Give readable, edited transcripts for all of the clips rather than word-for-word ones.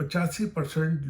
85%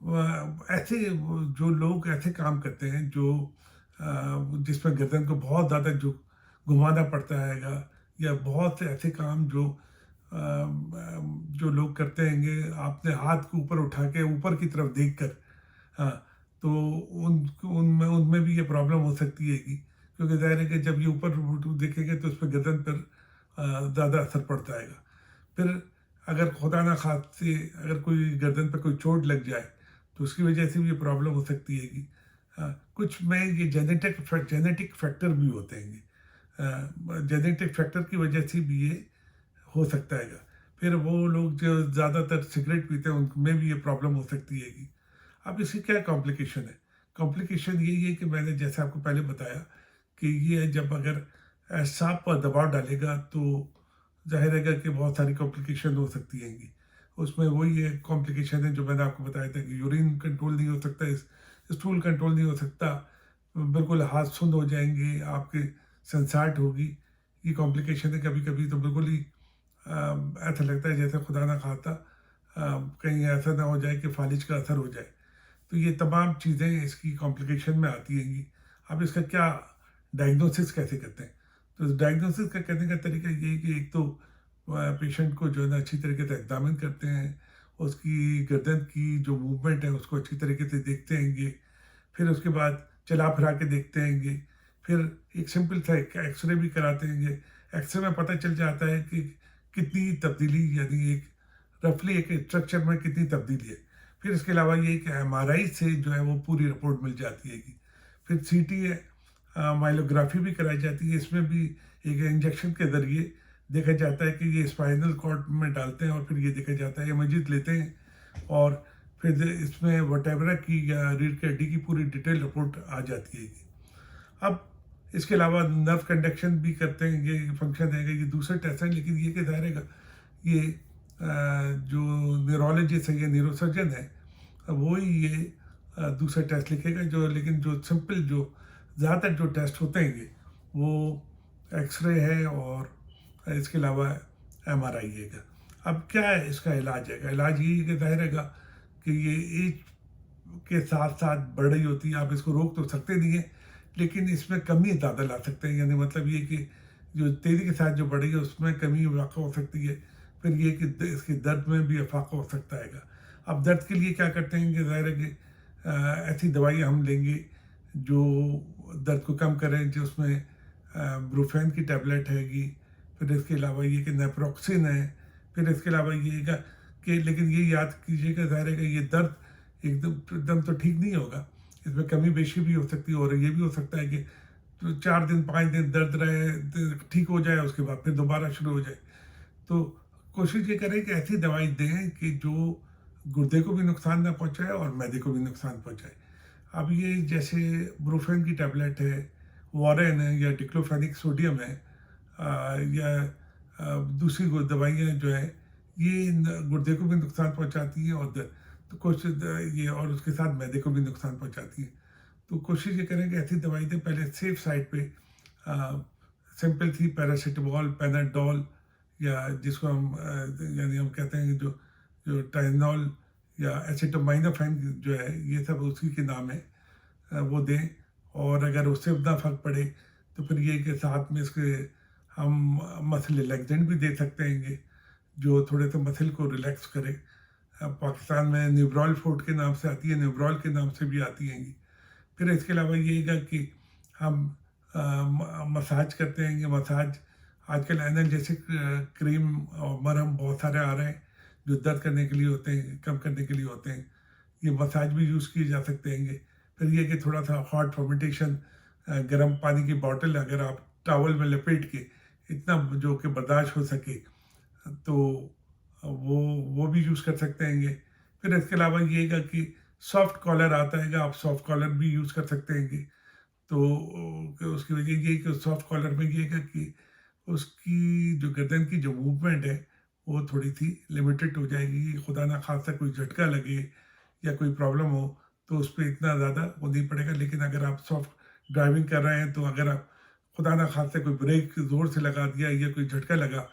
ایسے جو لوگ ایسے کام کرتے ہیں جو جس میں گردن کو بہت زیادہ جو گھمانا پڑتا ہے گا، یا بہت سے ایسے کام جو لوگ کرتے ہیں گے اپنے ہاتھ کو اوپر اٹھا کے اوپر کی طرف دیکھ کر، ہاں، تو ان میں بھی یہ پرابلم ہو سکتی ہے کیونکہ ظاہر ہے کہ جب یہ اوپر دیکھیں گے تو اس پہ گردن پر زیادہ اثر پڑتا ہے گا. پھر اگر خدا نہ خواستہ اگر کوئی گردن پہ کوئی چوٹ لگ جائے تو اس کی وجہ سے بھی یہ پرابلم ہو سکتی ہے کچھ میں یہ جینیٹک فیکٹر بھی ہوتے ہیں گے، جینیٹک فیکٹر کی وجہ سے بھی یہ ہو سکتا ہے گا. پھر وہ لوگ جو زیادہ تر سگریٹ پیتے ہیں ان میں بھی یہ پرابلم ہو سکتی ہے اب اس کی کیا کمپلیکیشن ہے؟ کمپلیکیشن یہی ہے کہ میں نے جیسے آپ کو پہلے بتایا کہ یہ جب اگر اعصاب پر دباؤ ڈالے گا تو ظاہر ہے گا کہ بہت ساری کمپلیکیشن ہو سکتی ہیں اس میں وہی ہے کمپلیکیشن ہے جو میں نے آپ کو بتایا تھا کہ یورین کنٹرول نہیں ہو سکتا، اسٹول کنٹرول نہیں ہو سکتا، بالکل ہاتھ سند ہو جائیں گے، آپ کے سنساٹ ہوگی. یہ کمپلیکیشن ہے. کبھی کبھی تو بالکل ہی ایسا لگتا ہے جیسے خدا نہ خواستہ کہیں ایسا نہ ہو جائے کہ فالج کا اثر ہو جائے. تو یہ تمام چیزیں اس کی کمپلیکیشن میں آتی ہیں اب اس کا کیا ڈائگنوسس کیسے کرتے ہیں؟ تو ڈائگنوسس کا کرنے کا طریقہ یہ ہے کہ ایک تو پیشنٹ کو جو ہے نا اچھی طریقے سے ایگزامن کرتے ہیں، اس کی گردن کی جو موومنٹ ہے اس کو اچھی طریقے سے دیکھتے ہیں پھر اس کے بعد چلا پھرا کے دیکھتے ہیں پھر ایک سمپل سا ایکس رے بھی کراتے ہیں ایکس رے میں پتہ چل جاتا ہے کہ کتنی تبدیلی، یعنی ایک رفلی ایک اسٹرکچر میں کتنی تبدیلی ہے. پھر اس کے علاوہ یہ کہ ایم آر آئی سے جو ہے وہ پوری رپورٹ مل جاتی ہے پھر سی ٹی ہے، مائلوگرافی بھی کرائی جاتی ہے. اس میں بھی ایک انجیکشن کے ذریعے دیکھا جاتا ہے کہ یہ اسپائنل کارڈ میں ڈالتے ہیں اور پھر یہ دیکھا جاتا ہے امیجز لیتے ہیں اور پھر اس میں وٹیورا کی یا ریڑھ کی ہڈی کی پوری ڈیٹیل رپورٹ آ جاتی ہے اب اس کے علاوہ نرو کنڈکشن بھی کرتے ہیں، یہ فنکشن ہے یہ دوسرے ٹیسٹ ہیں. لیکن یہ کہ ظاہر ہے گا یہ جو نیورولوجسٹ ہے یا نیورو سرجن ہے وہی یہ دوسرا ٹیسٹ لکھے گا لیکن جو سمپل جو زیادہ تر جو ٹیسٹ ہوتے ہیں وہ ایکس رے ہے اور اس کے علاوہ ایم آر آئی ہے گا. اب کیا ہے اس کا علاج ہے گا؟ علاج یہی ہے کہ ظاہر ہے گا کہ یہ ایج کے ساتھ ساتھ بڑھ رہی ہوتی ہے. آپ اس کو روک تو سکتے نہیں ہیں لیکن اس میں کمی زیادہ لا سکتے ہیں. یعنی مطلب یہ کہ جو تیزی کے ساتھ جو بڑھ رہی ہے اس میں کمی واقع ہو سکتی ہے. پھر یہ کہ اس کے درد میں بھی افاقہ ہو سکتا ہے گا. اب درد کے لیے کیا کرتے ہیں کہ ظاہر ہے کہ ایسی دوائی ہم لیں گے جو درد کو کم کریں، جو اس میں بروفین کی ٹیبلٹ ہے پھر اس کے علاوہ یہ کہ نیپروکسن ہے. پھر اس کے علاوہ یہ کہ لیکن یہ یاد کیجیے کہ ظاہر ہے کہ یہ درد ایک دم تو ٹھیک نہیں ہوگا، اس میں کمی بیشی بھی ہو سکتی ہے اور یہ بھی ہو سکتا ہے کہ 4 دن 5 دن درد رہے، ٹھیک ہو جائے، اس کے بعد پھر دوبارہ شروع ہو جائے. تو کوشش یہ کریں کہ ایسی دوائی دیں کہ جو گردے کو بھی نقصان نہ پہنچائے اور معدے کو بھی نقصان پہنچائے. اب یہ جیسے بروفین کی ٹیبلٹ ہے، وارن ہے یا ڈکلوفینک سوڈیم ہے یا دوسری دوائیاں جو ہیں یہ گردے کو بھی نقصان پہنچاتی ہیں تو کوشش یہ اور اس کے ساتھ معدے کو بھی نقصان پہنچاتی ہیں. تو کوشش یہ کریں کہ ایسی دوائی دیں پہلے سیف سائڈ پہ. سمپل تھی پیراسیٹامول، پیناڈول یا جس کو یعنی ہم کہتے ہیں کہ جو ٹائنول یا ایسیٹامائنوفین جو ہے یہ سب اسی کے نام ہے وہ دیں. اور اگر اس سے نہ فرق پڑے تو پھر یہ کہ ساتھ میں اس کے ہم مسل ریلیکسنٹ بھی دے سکتے ہیں جو تھوڑے سے مسل کو ریلیکس کرے. پاکستان میں نیورول فوڈ کے نام سے آتی ہے، نیورول کے نام سے بھی آتی ہیں پھر اس کے علاوہ یہ گا کہ ہم مساج کرتے ہیں. مساج آج کل اینالجیسک کریم اور مرہم بہت سارے آ رہے ہیں جو درد کرنے کے لیے ہوتے ہیں، کم کرنے کے لیے ہوتے ہیں. یہ مساج بھی یوز کیے جا سکتے ہیں پھر یہ کہ تھوڑا سا ہاٹ فرمنٹیشن، گرم پانی کی بوٹل اگر آپ ٹاول میں لپیٹ کے اتنا جو کہ برداشت ہو سکے تو وہ بھی یوز کر سکتے ہیں پھر اس کے علاوہ یہ گا کہ سافٹ کالر آتا ہے آپ سافٹ کالر بھی یوز کر سکتے ہیں تو اس کی وجہ یہ کہ سافٹ کالر میں یہ گا کہ اس کی جو گردن کی جو موومنٹ ہے وہ تھوڑی سی لمیٹڈ ہو جائے گی. خدا نہ خواستہ کوئی جھٹکا لگے یا کوئی پرابلم ہو تو اس پہ اتنا زیادہ وہ نہیں پڑے گا. لیکن اگر آپ سافٹ ڈرائیونگ کر رہے ہیں تو اگر آپ خدا نہ خواستہ کوئی بریک زور سے لگا دیا یا کوئی جھٹکا لگا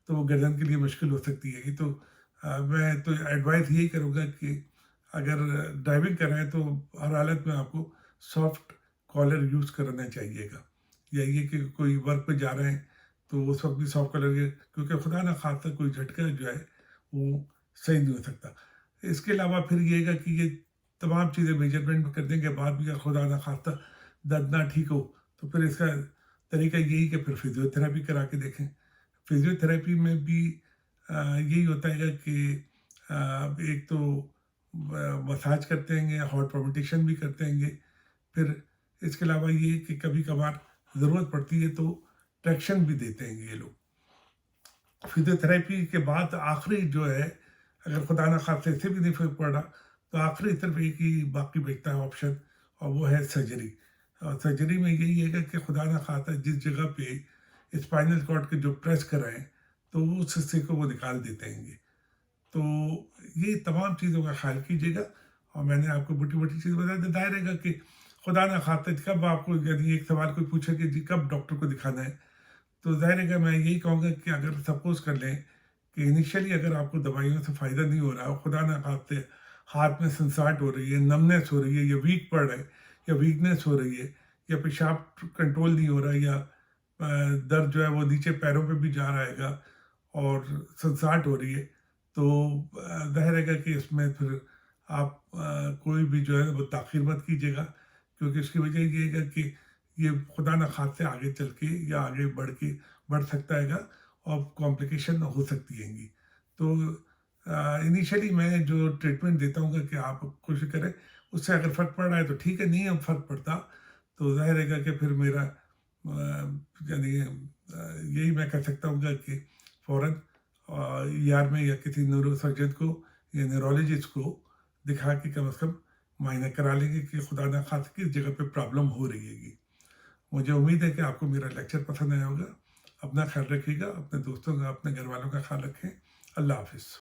تو وہ گردن کے لیے مشکل ہو سکتی ہے. تو میں تو ایڈوائز یہی کروں گا کہ اگر ڈرائیونگ کر رہے ہیں تو ہر حالت میں آپ کو سافٹ کالر یوز کرنا چاہیے گا، یا یہ کہ کوئی ورک پہ جا رہے ہیں تو اس وقت بھی سافٹ کالر کے، کیونکہ خدا نہ خواستہ کوئی جھٹکا جو ہے وہ صحیح نہیں ہو سکتا۔ اس کے علاوہ پھر یہ گا کہ یہ تمام چیزیں میجرمنٹ کرنے کے بعد بھی اگر خدا نہ خواستہ درد نہ ٹھیک ہو تو پھر اس کا طریقہ یہی کہ پھر فزیو تھراپی کرا کے دیکھیں۔ فزیو تھراپی میں بھی یہی ہوتا ہے کہ ایک تو مساج کرتے ہیں گے، ہارٹ پالپیٹیشن بھی کرتے ہیں گے، پھر اس کے علاوہ یہ کہ کبھی کبھار ضرورت پڑتی ہے تو ٹریکشن بھی دیتے ہیں گے یہ لوگ۔ فزیو تھراپی کے بعد آخری جو ہے، اگر خدا نہ خواستہ اس سے بھی نہیں فرق پڑا تو آخری صرف ایک ہی باقی بچتا ہے آپشن، اور وہ ہے سرجری۔ اور سرجری میں یہی ہے کہ خدا نہ خواستہ جس جگہ پہ اسپائنل کارڈ کے جو پریس کرائیں تو وہ اس حصے کو وہ نکال دیتے ہیں گے۔ تو یہ تمام چیزوں کا خیال کیجیے گا، اور میں نے آپ کو بڑی بڑی چیز بتا دی۔ ظاہر رہے گا کہ خدا نہ خواستہ کب آپ کو، یعنی ایک سوال کوئی پوچھے کہ جی کب ڈاکٹر کو دکھانا ہے، تو ظاہر ہے کہ میں یہی کہوں گا کہ اگر سپوز کر لیں کہ انیشیلی اگر آپ کو دوائیوں سے فائدہ نہیں ہو رہا ہے، خدا نہ خواستہ ہاتھ میں سنساٹ ہو رہی ہے، نمنس ہو رہی ہے، یا ویک پڑ رہا ہے، یا ویکنیس ہو رہی ہے، یا پیشاب کنٹرول نہیں ہو رہا ہے، یا درد جو ہے وہ نیچے پیروں پہ بھی جا رہا ہے گا، اور سنساٹ ہو رہی ہے، تو ظاہر ہے گا کہ اس میں پھر آپ کوئی بھی جو ہے وہ تاخیر مت کیجیے گا، کیونکہ اس کی وجہ یہ ہے گا کہ یہ خدا نہ خواستہ آگے چل کے یا آگے بڑھ سکتا ہے گا، اور کمپلیکیشن ہو سکتی ہیں گی۔ تو انیشیلی میں جو ٹریٹمنٹ دیتا ہوں گا کہ آپ کوشش کریں، اس سے اگر فرق پڑ رہا ہے تو ٹھیک ہے، نہیں اب فرق پڑتا تو ظاہر رہے گا کہ پھر میرا یعنی یہی میں کہہ سکتا ہوں گا کہ فوراً ER میں یا کسی نیورو سرجن کو یا نیورولوجسٹ کو دکھا کے کم از کم معائنہ کرا لیں گے کہ خدا نہ خواستہ کس جگہ پہ پرابلم ہو رہی ہے گی۔ مجھے امید ہے کہ آپ کو میرا لیکچر پسند آیا ہوگا۔ اپنا خیال رکھیے گا، اپنے دوستوں کا، اپنے گھر والوں کا خیال رکھیں۔ اللہ حافظ۔